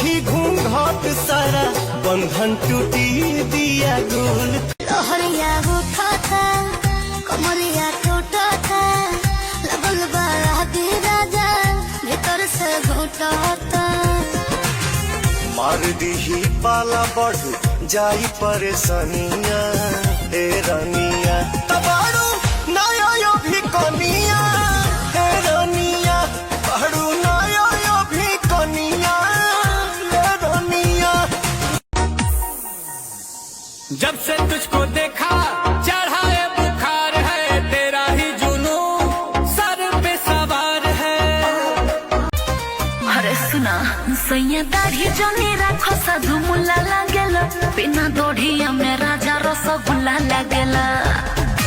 उठी घूंघट सारा बंधन टूटी दिया गुल। लहरिया उठा था कमरिया टूटा था लगल बड़ा दी राजा भीतर से घुटा था। मार दी पाला बढ़ जाई परेशानिया हे रानिया तबारू नया यो भी कनिया हे रानिया बारू नया यो भी कनिया हे रानिया। जब से तुझको देखा चढ़ा है बुखार है तेरा ही जुनू सर पे सवार है। अरे सुना सैया दाढ़ी जनी राखो साधु मुला लागेला बिना दोढ़िया में राजा रसगुल्ला लागेला।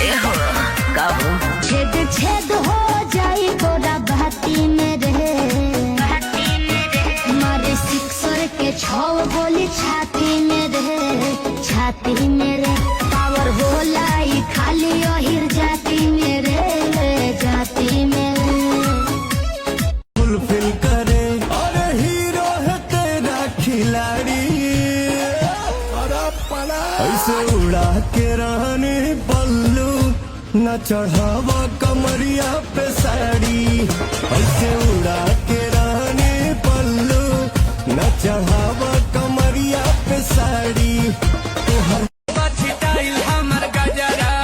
एहो गाओ छेद छेद हो जाई तोरा बहती में रहे मारे सिक्सर के 6 गोली छाती में रहे छाती में रे पावर होला ही खाली ओहिर जाती में रे जाती में फुलफिल करे और हीरो है तेरा खिलाड़ी ऐसे उड़ा के रहने बल्लू न चढ़ावा कमरिया पे साड़ी ऐसे उड़ा के रहने बल्लू न चढ़ावा कमरिया पे साड़ी। हमर गजरा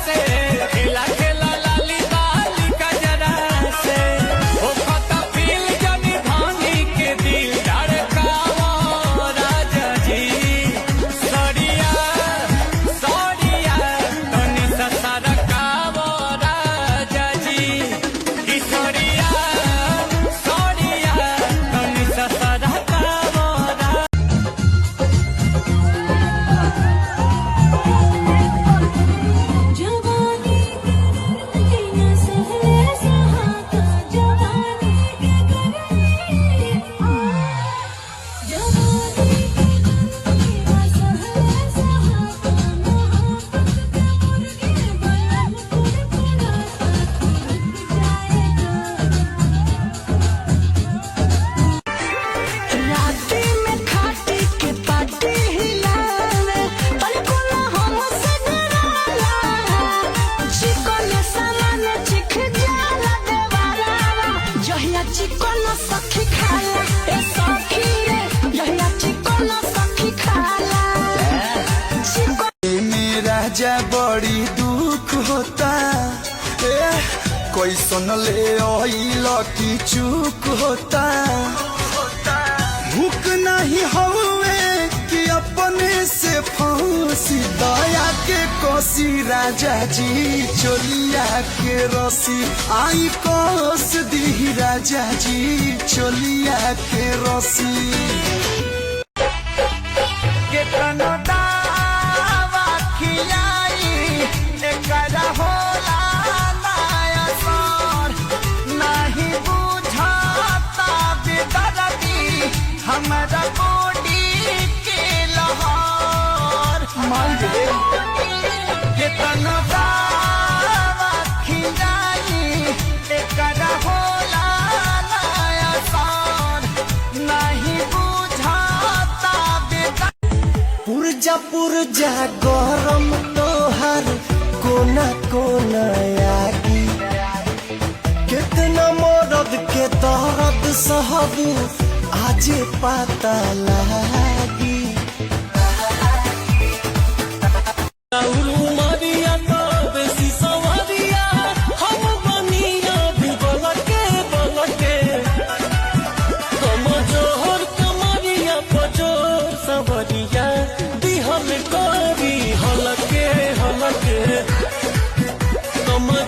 से खेला खेला लाली बाली गजरा से ओ पता पील जनी धानी के दिल धड़कावा राजा जी। सड़िया सड़िया तनी सरकावा राजा जी की सड़िया सड़िया तनी सरकावा। राजा बड़ी दुख होता कोई सुन ले ओइल की चूक होता भूख नहीं हुए कि अपने से फांसी दया के कोसी राजा जी चोलिया के रसी आई कोस दी राजा जी चोलिया के रसी। केतनो दावा खिलाई एकरा होला नाया सर नहीं बुझाता बेदर्दी हमरा बॉडी के लहर मांगे। केतनो दावा खिलाई एकरा होला नाया सर नहीं बुझाता पुरजा पुरजा गरम तोहर कोना कोना आगी कितना मरद के दर्द सहबू आज पता लागी।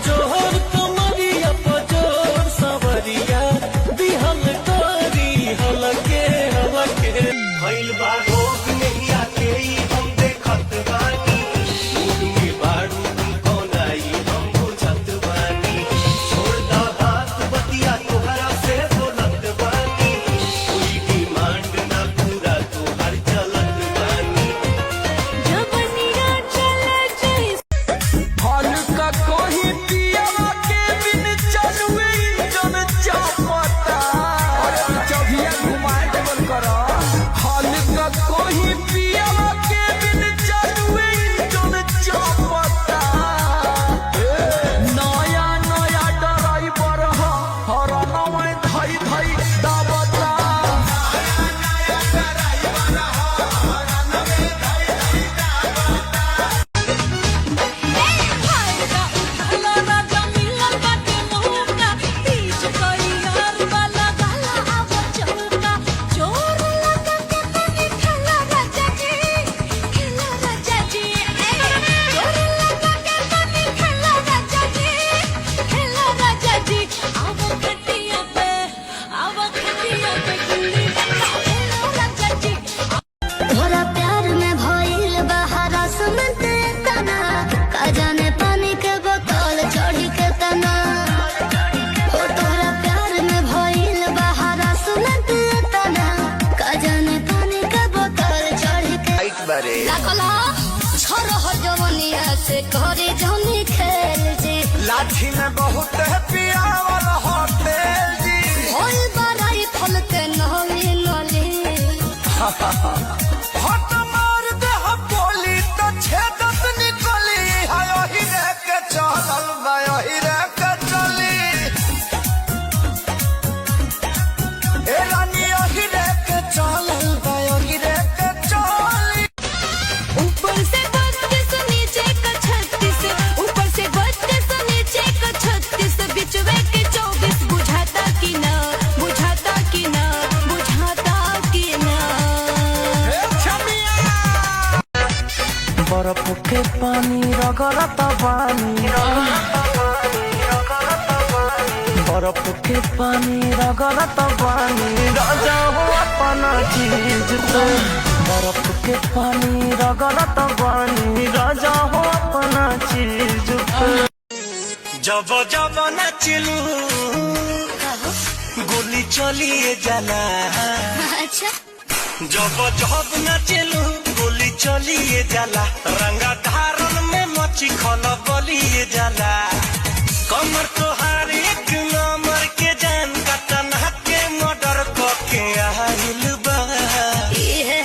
जोहर कमरिया पजोर सवरिया दिहल करी हलके हलके भइल बा रोग नहीं आके हम देखत बानी मुंह में बारू कौन आई हम बुझत बानी छोड़ दा बात बतिया तोहरा से बोलत बानी कोई डिमांड ना पूरा तोहर चलत बानी। जबनिया चले जाई फल का कोई पिया के बिन चलुए जन चापता और चौभिया घुमाए डबल करा। बारे लागला छोरो हो जवनिया से करे जौनी खेल जी लाठी में बहुत है पियावल होटल जी भोल बराई फल के नली नली हट मार दे हम बोली तो छेदत निकली हाय हीरे के चलल बा हीरे के चली ए रानी हीरे के चलल बा हीरे के चली ऊपर से 32 नीचे का 36 ऊपर से 32 नीचे का 36 बिचवे के 24 बुझाता कि ना बुझाता कि ना बुझाता कि ना बर्फ के पानी रगड़ता पानी बर्फ के पानी रगड़ता पानी राजा हो अपना चीज पे बर्फ के पानी रगड़ता पानी राजा हो अपना चीज पे जब जब नाचलू गोली चलिए जाला अच्छा जब जब नाचलू गोली चलिए जाला रंगा धारण में मची खल बलिए जाला कमर तोहार एक नंबर के जान कटना के मर्डर के आइल बा ये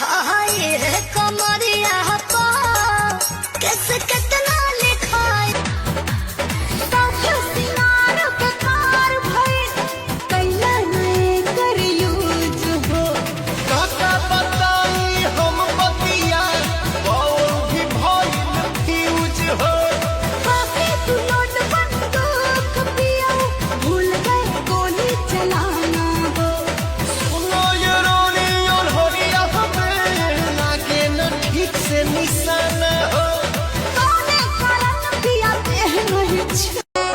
हाँ ये कमरिया पा कैसे कितना लिखाई सब सिंगार के कार भई कैला नहीं कर यूज हो काका बताई हम बतिया बहुत भी भइल फ्यूज हो काफी तू लोट बंदूक पिया भूल गए गोली चलाना हो सुनो ये रोनी और होरिया हमें लागे न ठीक से निशाना हो कौने कारण पिया देह नहीं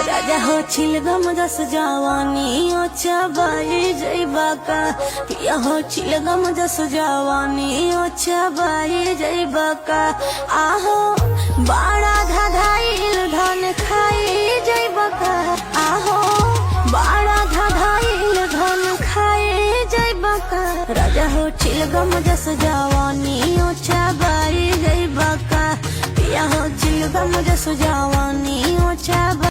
राजा हो छिलगम दस जवानी ओ चबाई जइबा का पिया हो छिलगम दस जवानी ओ चबाई जइबा का आहो बाड़ा धाधाइल धन खाई जइबा का आहो बाड़ा धाधाइल धन खाई जइबा का राजा हो छिलगम दस जवानी ओ चबाई जइबा का पिया हो छिलगम दस जवानी ओ चबाई